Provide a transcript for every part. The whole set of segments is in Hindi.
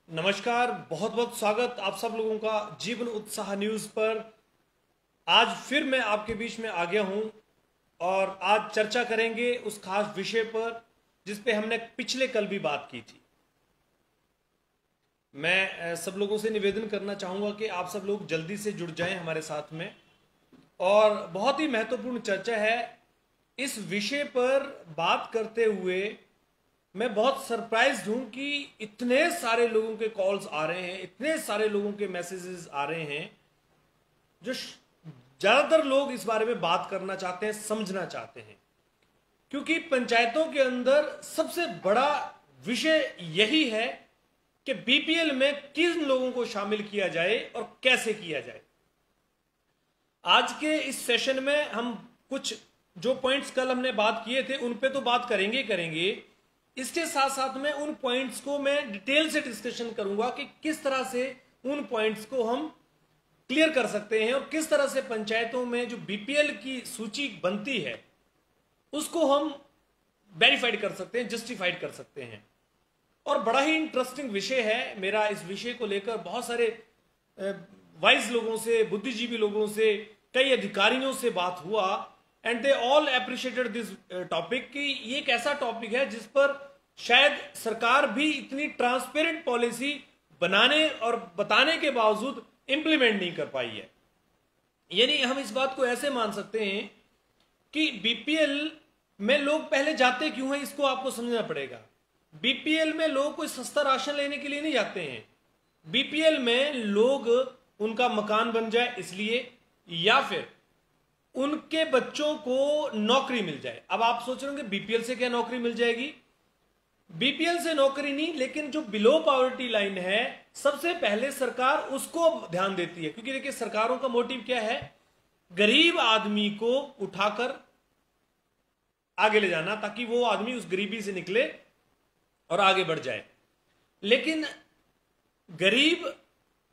नमस्कार, बहुत बहुत स्वागत आप सब लोगों का जीवन उत्साह न्यूज़ पर। आज फिर मैं आपके बीच में आ गया हूं और आज चर्चा करेंगे उस खास विषय पर जिस पे हमने पिछले कल भी बात की थी। मैं सब लोगों से निवेदन करना चाहूँगा कि आप सब लोग जल्दी से जुड़ जाएं हमारे साथ में। और बहुत ही महत्वपूर्ण चर्चा है। इस विषय पर बात करते हुए मैं बहुत सरप्राइज्ड हूं कि इतने सारे लोगों के कॉल्स आ रहे हैं, इतने सारे लोगों के मैसेजेस आ रहे हैं जो ज्यादातर लोग इस बारे में बात करना चाहते हैं, समझना चाहते हैं। क्योंकि पंचायतों के अंदर सबसे बड़ा विषय यही है कि बीपीएल में किन लोगों को शामिल किया जाए और कैसे किया जाए। आज के इस सेशन में हम कुछ जो पॉइंट्स कल हमने बात किए थे उन पे तो बात करेंगे करेंगे। इसके साथ साथ में उन पॉइंट्स को मैं डिटेल से डिस्कशन करूंगा कि किस तरह से उन पॉइंट्स को हम क्लियर कर सकते हैं और किस तरह से पंचायतों में जो बीपीएल की सूची बनती है उसको हम वेरीफाइड कर सकते हैं, जस्टिफाइड कर सकते हैं। और बड़ा ही इंटरेस्टिंग विषय है। मेरा इस विषय को लेकर बहुत सारे वाइज लोगों से, बुद्धिजीवी लोगों से, कई अधिकारियों से बात हुआ and they all appreciated this topic कि ये एक ऐसा टॉपिक है जिस पर शायद सरकार भी इतनी ट्रांसपेरेंट पॉलिसी बनाने और बताने के बावजूद इंप्लीमेंट नहीं कर पाई है। यानी हम इस बात को ऐसे मान सकते हैं कि बीपीएल में लोग पहले जाते क्यों हैं, इसको आपको समझना पड़ेगा। बीपीएल में लोग कोई सस्ता राशन लेने के लिए नहीं जाते हैं। बीपीएल में लोग उनका मकान बन जाए इसलिए, या फिर उनके बच्चों को नौकरी मिल जाए। अब आप सोच रहे होंगे बीपीएल से क्या नौकरी मिल जाएगी? बीपीएल से नौकरी नहीं, लेकिन जो बिलो पॉवर्टी लाइन है सबसे पहले सरकार उसको ध्यान देती है। क्योंकि देखिए सरकारों का मोटिव क्या है? गरीब आदमी को उठाकर आगे ले जाना ताकि वो आदमी उस गरीबी से निकले और आगे बढ़ जाए। लेकिन गरीब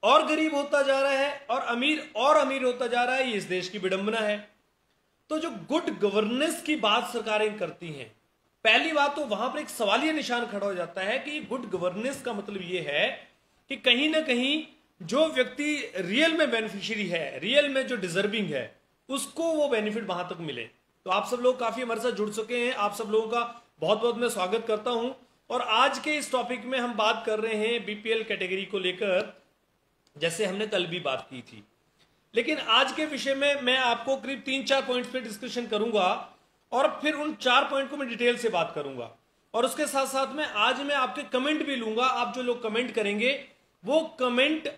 और गरीब होता जा रहा है और अमीर होता जा रहा है। ये इस देश की विडंबना है। तो जो गुड गवर्नेंस की बात सरकारें करती हैं, पहली बात तो वहां पर एक सवालिया निशान खड़ा हो जाता है कि गुड गवर्नेंस का मतलब यह है कि कहीं ना कहीं जो व्यक्ति रियल में बेनिफिशियरी है, रियल में जो डिजर्विंग है, उसको वो बेनिफिट वहां तक मिले। तो आप सब लोग काफी हमारे साथ जुड़ चुके हैं। आप सब लोगों का बहुत बहुत मैं स्वागत करता हूं। और आज के इस टॉपिक में हम बात कर रहे हैं बीपीएल कैटेगरी को लेकर, जैसे हमने कल भी बात की थी। लेकिन आज के विषय में मैं आपको करीब 3-4 पॉइंट्स पे डिस्कशन करूंगा और फिर उन 4 पॉइंट को मैं डिटेल से बात करूंगा। और उसके साथ साथ में आज मैं आपके कमेंट भी लूंगा। आप जो लोग कमेंट करेंगे वो कमेंट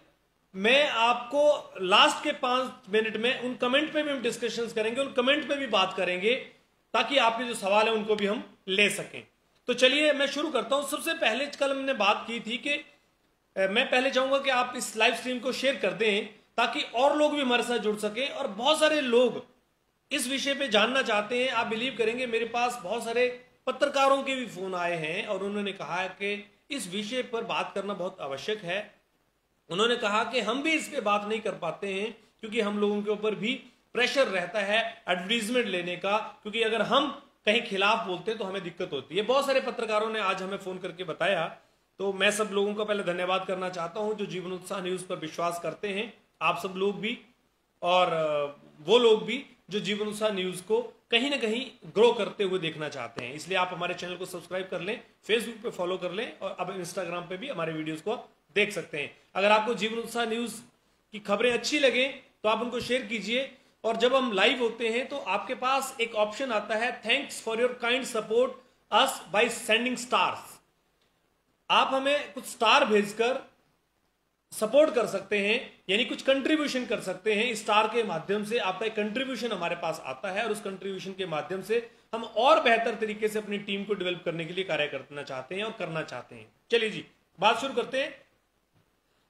मैं आपको लास्ट के 5 मिनट में उन कमेंट पे भी हम डिस्कशंस करेंगे, उन कमेंट पे भी बात करेंगे ताकि आपके जो सवाल है उनको भी हम ले सकें। तो चलिए मैं शुरू करता हूं। सबसे पहले कल हमने बात की थी कि मैं पहले चाहूंगा कि आप इस लाइव स्ट्रीम को शेयर कर दें ताकि और लोग भी हमारे साथ जुड़ सकें। और बहुत सारे लोग इस विषय पे जानना चाहते हैं। आप बिलीव करेंगे मेरे पास बहुत सारे पत्रकारों के भी फोन आए हैं और उन्होंने कहा है कि इस विषय पर बात करना बहुत आवश्यक है। उन्होंने कहा कि हम भी इस पे बात नहीं कर पाते हैं क्योंकि हम लोगों के ऊपर भी प्रेशर रहता है एडवर्टीजमेंट लेने का, क्योंकि अगर हम कहीं खिलाफ बोलते हैं तो हमें दिक्कत होती है। बहुत सारे पत्रकारों ने आज हमें फोन करके बताया। तो मैं सब लोगों का पहले धन्यवाद करना चाहता हूं जो जीवन उत्साह न्यूज पर विश्वास करते हैं। आप सब लोग भी और वो लोग भी जो जीवन उत्साह न्यूज को कहीं ना कहीं ग्रो करते हुए देखना चाहते हैं। इसलिए आप हमारे चैनल को सब्सक्राइब कर लें, फेसबुक पे फॉलो कर लें और अब इंस्टाग्राम पे भी हमारे वीडियोस को आप देख सकते हैं। अगर आपको जीवन उत्साह न्यूज की खबरें अच्छी लगे तो आप उनको शेयर कीजिए। और जब हम लाइव होते हैं तो आपके पास एक ऑप्शन आता है, thanks for your kind support us by sending stars. आप हमें कुछ स्टार भेजकर सपोर्ट कर सकते हैं, यानी कुछ कंट्रीब्यूशन कर सकते हैं। इस स्टार के माध्यम से आपका एक कंट्रीब्यूशन हमारे पास आता है और उस कंट्रीब्यूशन के माध्यम से हम और बेहतर तरीके से अपनी टीम को डेवलप करने के लिए कार्य करना चाहते हैं और करना चाहते हैं। चलिए जी बात शुरू करते हैं।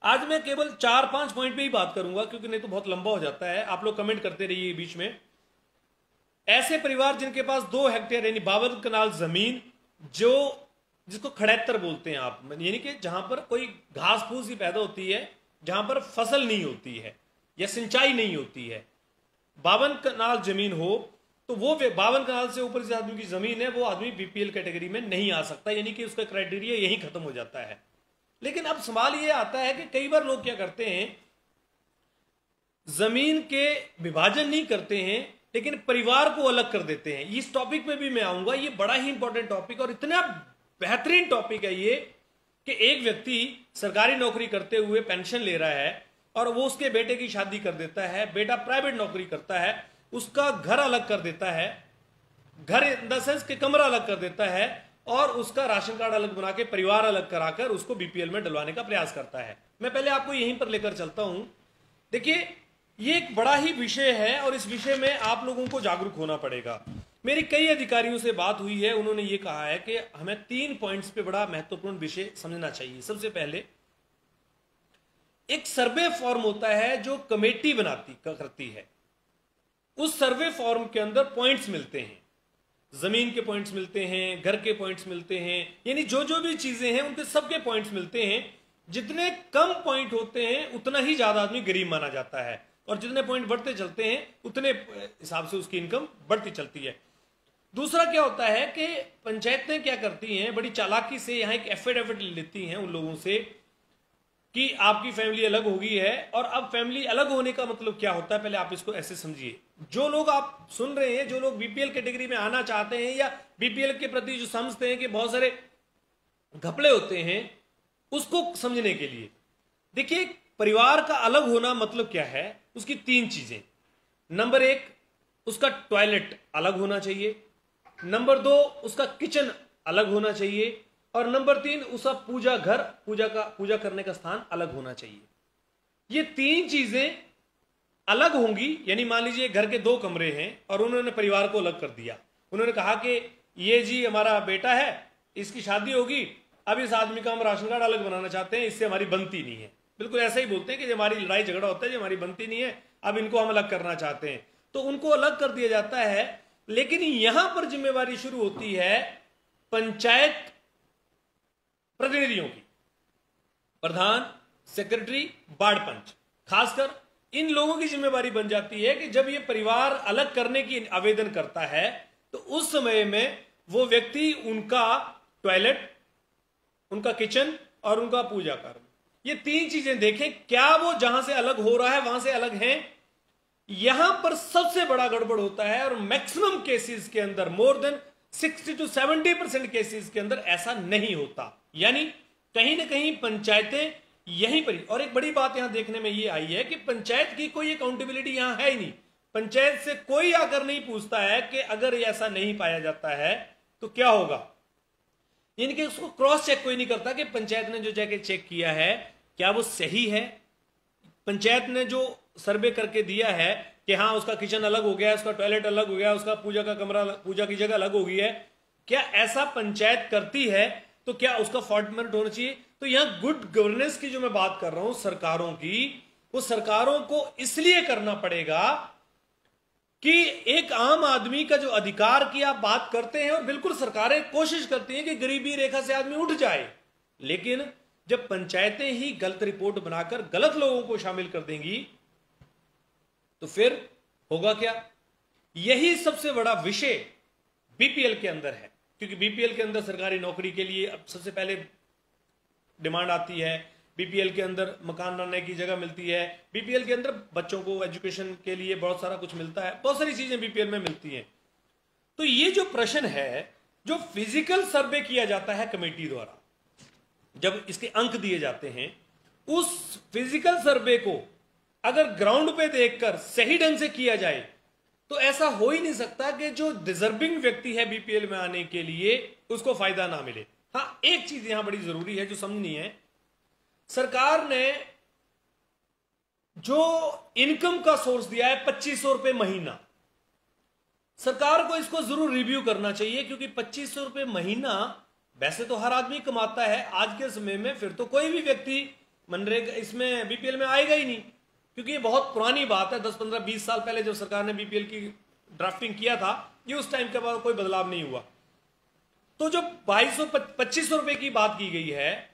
आज मैं केवल 4-5 पॉइंट पे ही बात करूंगा क्योंकि नहीं तो बहुत लंबा हो जाता है। आप लोग कमेंट करते रहिए बीच में। ऐसे परिवार जिनके पास 2 हेक्टेयर यानी 52 कनाल जमीन, जो जिसको खड़ेत्तर बोलते हैं आप, यानी कि जहां पर कोई घास फूस ही पैदा होती है, जहां पर फसल नहीं होती है या सिंचाई नहीं होती है, 52 कनाल जमीन हो तो वो 52 कनाल से ऊपर जिस आदमी की जमीन है वो आदमी बीपीएल कैटेगरी में नहीं आ सकता। यानी कि उसका क्राइटेरिया यही खत्म हो जाता है। लेकिन अब सवाल ये आता है कि कई बार लोग क्या करते हैं, जमीन के विभाजन नहीं करते हैं लेकिन परिवार को अलग कर देते हैं। इस टॉपिक पे भी मैं आऊंगा, ये बड़ा ही इंपॉर्टेंट टॉपिक और इतना बेहतरीन टॉपिक है ये कि एक व्यक्ति सरकारी नौकरी करते हुए पेंशन ले रहा है और वो उसके बेटे की शादी कर देता है, बेटा प्राइवेट नौकरी करता है, उसका घर अलग कर देता है, घर इन द सेंस के कमरा अलग कर देता है और उसका राशन कार्ड अलग बना के परिवार अलग कराकर उसको बीपीएल में डलवाने का प्रयास करता है। मैं पहले आपको यहीं पर लेकर चलता हूं। देखिए, ये एक बड़ा ही विषय है और इस विषय में आप लोगों को जागरूक होना पड़ेगा। मेरी कई अधिकारियों से बात हुई है, उन्होंने ये कहा है कि हमें 3 पॉइंट्स पे बड़ा महत्वपूर्ण विषय समझना चाहिए। सबसे पहले, एक सर्वे फॉर्म होता है जो कमेटी करती है। उस सर्वे फॉर्म के अंदर पॉइंट्स मिलते हैं, जमीन के पॉइंट्स मिलते हैं, घर के पॉइंट्स मिलते हैं, यानी जो जो भी चीजें हैं उनके सबके पॉइंट्स मिलते हैं। जितने कम पॉइंट होते हैं उतना ही ज्यादा आदमी गरीब माना जाता है और जितने पॉइंट बढ़ते चलते हैं उतने हिसाब से उसकी इनकम बढ़ती चलती है। दूसरा क्या होता है कि पंचायतें क्या करती हैं, बड़ी चालाकी से यहां एक एफिडेविट लेती हैं उन लोगों से कि आपकी फैमिली अलग हो गई है। और अब फैमिली अलग होने का मतलब क्या होता है, पहले आप इसको ऐसे समझिए। जो लोग आप सुन रहे हैं, जो लोग बीपीएल कैटेगरी में आना चाहते हैं या बीपीएल के प्रति जो समझते हैं कि बहुत सारे घपले होते हैं, उसको समझने के लिए देखिए, परिवार का अलग होना मतलब क्या है, उसकी 3 चीजें। नंबर 1, उसका टॉयलेट अलग होना चाहिए। नंबर 2, उसका किचन अलग होना चाहिए। और नंबर 3, उसका घर पूजा करने का स्थान अलग होना चाहिए। ये 3 चीजें अलग होंगी। यानी मान लीजिए घर के 2 कमरे हैं और उन्होंने परिवार को अलग कर दिया। उन्होंने कहा कि ये जी हमारा बेटा है, इसकी शादी होगी, अब इस आदमी का हम राशन कार्ड अलग बनाना चाहते हैं, इससे हमारी बनती नहीं है। बिल्कुल ऐसा ही बोलते हैं कि हमारी लड़ाई झगड़ा होता है, जो हमारी बनती नहीं है, अब इनको हम अलग करना चाहते हैं, तो उनको अलग कर दिया जाता है। लेकिन यहां पर जिम्मेवारी शुरू होती है पंचायत प्रतिनिधियों की, प्रधान, सेक्रेटरी, वार्ड पंच, खासकर इन लोगों की जिम्मेवारी बन जाती है कि जब ये परिवार अलग करने की आवेदन करता है तो उस समय में वो व्यक्ति उनका टॉयलेट, उनका किचन और उनका पूजा कर्म, ये 3 चीजें देखें, क्या वो जहां से अलग हो रहा है वहां से अलग हैं। यहां पर सबसे बड़ा गड़बड़ होता है और मैक्सिमम केसेस के अंदर, मोर देन 60 to 70% केसेस के अंदर ऐसा नहीं होता। यानी कहीं ना कहीं पंचायतें यहीं पर। और एक बड़ी बात यहां देखने में ये आई है कि पंचायत की कोई अकाउंटेबिलिटी यहां है ही नहीं। पंचायत से कोई आकर नहीं पूछता है कि अगर ऐसा नहीं पाया जाता है तो क्या होगा। यानी कि उसको क्रॉस चेक कोई नहीं करता कि पंचायत ने जो जाके चेक किया है क्या वो सही है। पंचायत ने जो सर्वे करके दिया है कि हाँ उसका किचन अलग हो गया है, उसका टॉयलेट अलग हो गया, उसका पूजा का कमरा, पूजा की जगह अलग हो गई है, क्या ऐसा पंचायत करती है तो क्या उसका फॉल्ट मेरिट होना चाहिए। तो यहां गुड गवर्नेंस की जो मैं बात कर रहा हूं सरकारों की, वो सरकारों को इसलिए करना पड़ेगा कि एक आम आदमी का जो अधिकार की आप बात करते हैं और बिल्कुल सरकारें कोशिश करती हैं कि गरीबी रेखा से आदमी उठ जाए, लेकिन जब पंचायतें ही गलत रिपोर्ट बनाकर गलत लोगों को शामिल कर देंगी तो फिर होगा क्या। यही सबसे बड़ा विषय बीपीएल के अंदर है, क्योंकि बीपीएल के अंदर सरकारी नौकरी के लिए अब सबसे पहले डिमांड आती है, बीपीएल के अंदर मकान बनाने की जगह मिलती है, बीपीएल के अंदर बच्चों को एजुकेशन के लिए बहुत सारा कुछ मिलता है, बहुत सारी चीजें बीपीएल में मिलती हैं। तो ये जो प्रश्न है, जो फिजिकल सर्वे किया जाता है कमेटी द्वारा, जब इसके अंक दिए जाते हैं, उस फिजिकल सर्वे को अगर ग्राउंड पे देखकर सही ढंग से किया जाए तो ऐसा हो ही नहीं सकता कि जो डिजर्विंग व्यक्ति है बीपीएल में आने के लिए उसको फायदा ना मिले। हाँ, एक चीज यहां बड़ी जरूरी है जो समझनी है, सरकार ने जो इनकम का सोर्स दिया है 2500 रुपए महीना, सरकार को इसको जरूर रिव्यू करना चाहिए, क्योंकि 2500 रुपए महीना वैसे तो हर आदमी कमाता है आज के समय में, फिर तो कोई भी व्यक्ति मनरेगा इसमें बीपीएल में आएगा ही नहीं, क्योंकि ये बहुत पुरानी बात है। 10, 15, 20 साल पहले जब सरकार ने बीपीएल की ड्राफ्टिंग किया था, ये उस टाइम के बाद कोई बदलाव नहीं हुआ। तो जो 2500 रुपए की बात की गई है,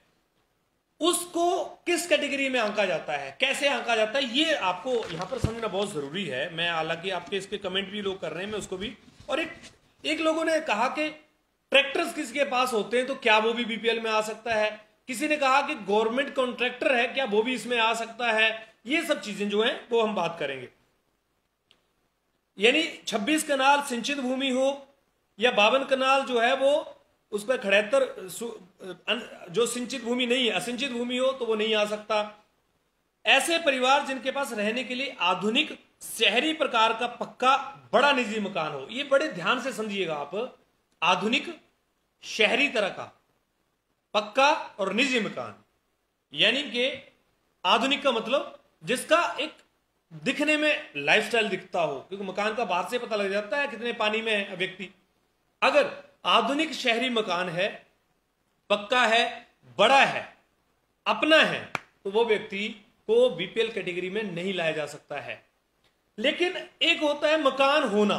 उसको किस कैटेगरी में आंका जाता है, कैसे आंका जाता है, ये आपको यहां पर समझना बहुत जरूरी है। मैं हालांकि आपके इसके कमेंट भी लोग कर रहे हैं, मैं उसको भी। और एक लोगों ने कहा कि ट्रैक्टर्स किसके पास होते हैं तो क्या वो भी बीपीएल में आ सकता है। किसी ने कहा कि गवर्नमेंट कॉन्ट्रैक्टर है क्या, वो भी इसमें आ सकता है। ये सब चीजें जो हैं वो हम बात करेंगे। यानी 26 कनाल सिंचित भूमि हो या 52 कनाल जो है वो उस पर 78 जो सिंचित भूमि नहीं है, असिंचित भूमि हो तो वो नहीं आ सकता। ऐसे परिवार जिनके पास रहने के लिए आधुनिक शहरी प्रकार का पक्का बड़ा निजी मकान हो, ये बड़े ध्यान से समझिएगा आप, आधुनिक शहरी तरह का पक्का और निजी मकान, यानी कि आधुनिक का मतलब जिसका एक दिखने में लाइफस्टाइल दिखता हो, क्योंकि मकान का बाहर से पता लग जाता है कितने पानी में है व्यक्ति। अगर आधुनिक शहरी मकान है, पक्का है, बड़ा है, अपना है, तो वो व्यक्ति को बीपीएल कैटेगरी में नहीं लाया जा सकता है। लेकिन एक होता है मकान होना,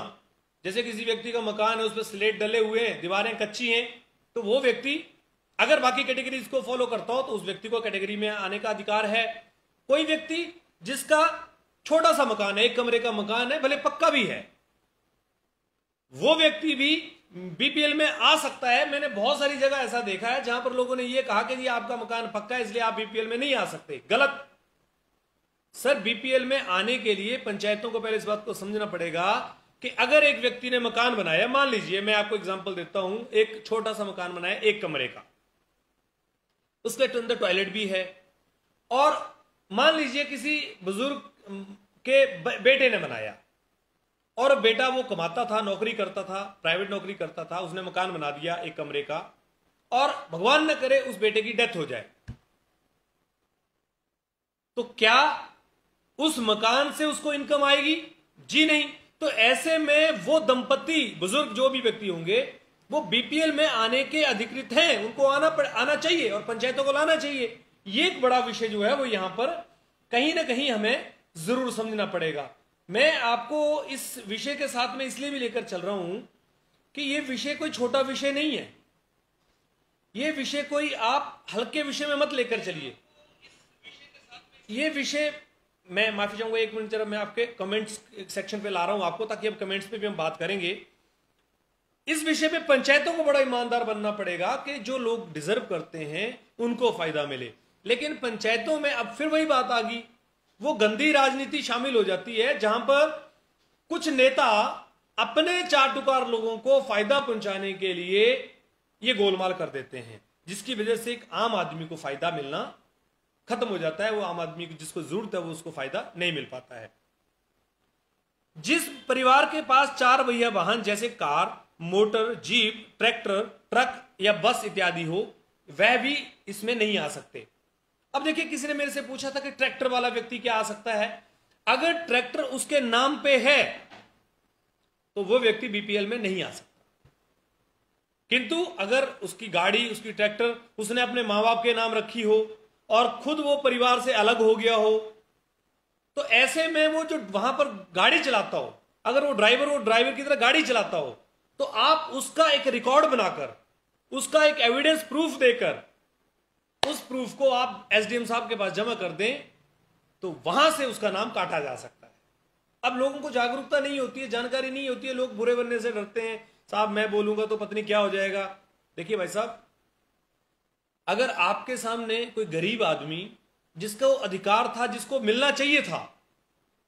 जैसे किसी व्यक्ति का मकान है, उस पर स्लेट डले हुए हैं, दीवारें कच्ची हैं, तो वो व्यक्ति अगर बाकी कैटेगरीज को फॉलो करता हो तो उस व्यक्ति को कैटेगरी में आने का अधिकार है। कोई व्यक्ति जिसका छोटा सा मकान है, 1 कमरे का मकान है, भले पक्का भी है, वो व्यक्ति भी बीपीएल में आ सकता है। मैंने बहुत सारी जगह ऐसा देखा है जहां पर लोगों ने ये कहा कि जी आपका मकान पक्का है इसलिए आप बीपीएल में नहीं आ सकते। गलत। सर, बीपीएल में आने के लिए पंचायतों को पहले इस बात को समझना पड़ेगा कि अगर एक व्यक्ति ने मकान बनाया, मान लीजिए मैं आपको एग्जांपल देता हूं, एक छोटा सा मकान बनाया 1 कमरे का, उसके अंदर टॉयलेट भी है, और मान लीजिए किसी बुजुर्ग के बेटे ने बनाया, और बेटा वो कमाता था, नौकरी करता था, प्राइवेट नौकरी करता था, उसने मकान बना दिया 1 कमरे का, और भगवान न करे उस बेटे की डेथ हो जाए, तो क्या उस मकान से उसको इनकम आएगी? जी नहीं। तो ऐसे में वो दंपति, बुजुर्ग जो भी व्यक्ति होंगे, वो बीपीएल में आने के अधिकृत हैं, उनको आना चाहिए और पंचायतों को लाना चाहिए। ये एक बड़ा विषय जो है वो यहां पर कहीं ना कहीं हमें जरूर समझना पड़ेगा। मैं आपको इस विषय के साथ में इसलिए भी लेकर चल रहा हूं कि ये विषय कोई छोटा विषय नहीं है। ये विषय कोई आप हल्के विषय में मत लेकर चलिए। ये विषय, मैं माफी चाहूंगा, 1 मिनट जरा मैं आपके कमेंट्स सेक्शन पे ला रहा हूं आपको, ताकि अब कमेंट्स पे भी हम बात करेंगे। इस विषय पे पंचायतों को बड़ा ईमानदार बनना पड़ेगा कि जो लोग डिजर्व करते हैं उनको फायदा मिले। लेकिन पंचायतों में अब फिर वही बात आ गई, वो गंदी राजनीति शामिल हो जाती है जहां पर कुछ नेता अपने चाटुकार लोगों को फायदा पहुंचाने के लिए ये गोलमाल कर देते हैं, जिसकी वजह से एक आम आदमी को फायदा मिलना खत्म हो जाता है। वो आम आदमी को जिसको जरूरत है वो उसको फायदा नहीं मिल पाता है। जिस परिवार के पास 4 पहिया वाहन जैसे car, motor, jeep, tractor, truck या बस इत्यादि हो, वह भी इसमें नहीं आ सकते। अब देखिए, किसी ने मेरे से पूछा था कि ट्रैक्टर वाला व्यक्ति क्या आ सकता है। अगर ट्रैक्टर उसके नाम पे है तो वो व्यक्ति बीपीएल में नहीं आ सकता, किंतु अगर उसकी गाड़ी, उसकी ट्रैक्टर उसने अपने मां बाप के नाम रखी हो और खुद वो परिवार से अलग हो गया हो, तो ऐसे में वो जो वहां पर गाड़ी चलाता हो, अगर वो ड्राइवर की तरह गाड़ी चलाता हो, तो आप उसका एक रिकॉर्ड बनाकर, उसका एक एविडेंस प्रूफ देकर, उस प्रूफ को आप एसडीएम साहब के पास जमा कर दें, तो वहां से उसका नाम काटा जा सकता है। अब लोगों को जागरूकता नहीं होती है, जानकारी नहीं होती है, लोग बुरे बनने से डरते हैं। साहब मैं बोलूंगा तो पत्नी क्या हो जाएगा। देखिए भाई साहब, अगर आपके सामने कोई गरीब आदमी जिसको अधिकार था, जिसको मिलना चाहिए था,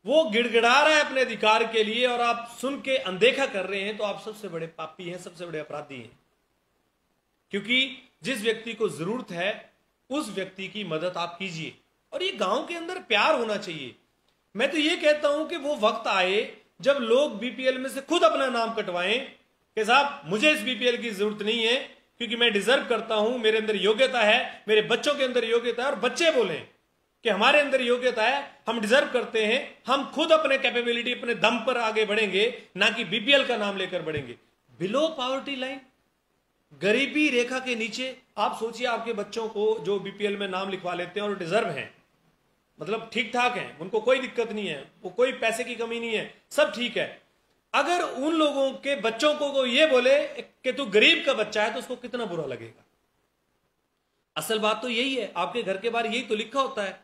वो गिड़गिड़ा रहा है अपने अधिकार के लिए और आप सुन के अनदेखा कर रहे हैं, तो आप सबसे बड़े पापी हैं, सबसे बड़े अपराधी हैं। क्योंकि जिस व्यक्ति को जरूरत है उस व्यक्ति की मदद आप कीजिए, और ये गांव के अंदर प्यार होना चाहिए। मैं तो ये कहता हूं कि वो वक्त आए जब लोग बीपीएल में से खुद अपना नाम कटवाएं कि साहब मुझे इस बीपीएल की जरूरत नहीं है, क्योंकि मैं डिजर्व करता हूं, मेरे अंदर योग्यता है, मेरे बच्चों के अंदर योग्यता है, और बच्चे बोलें कि हमारे अंदर योग्यता है, हम डिजर्व करते हैं, हम खुद अपने कैपेबिलिटी, अपने दम पर आगे बढ़ेंगे, ना कि बीपीएल का नाम लेकर बढ़ेंगे। बिलो पॉवर्टी लाइन, गरीबी रेखा के नीचे, आप सोचिए आपके बच्चों को जो बीपीएल में नाम लिखवा लेते हैं और डिजर्व हैं, मतलब ठीक ठाक हैं, उनको कोई दिक्कत नहीं है, वो कोई पैसे की कमी नहीं है, सब ठीक है। अगर उन लोगों के बच्चों को ये बोले कि तू गरीब का बच्चा है, तो उसको कितना बुरा लगेगा। असल बात तो यही है, आपके घर के बाहर यही तो लिखा होता है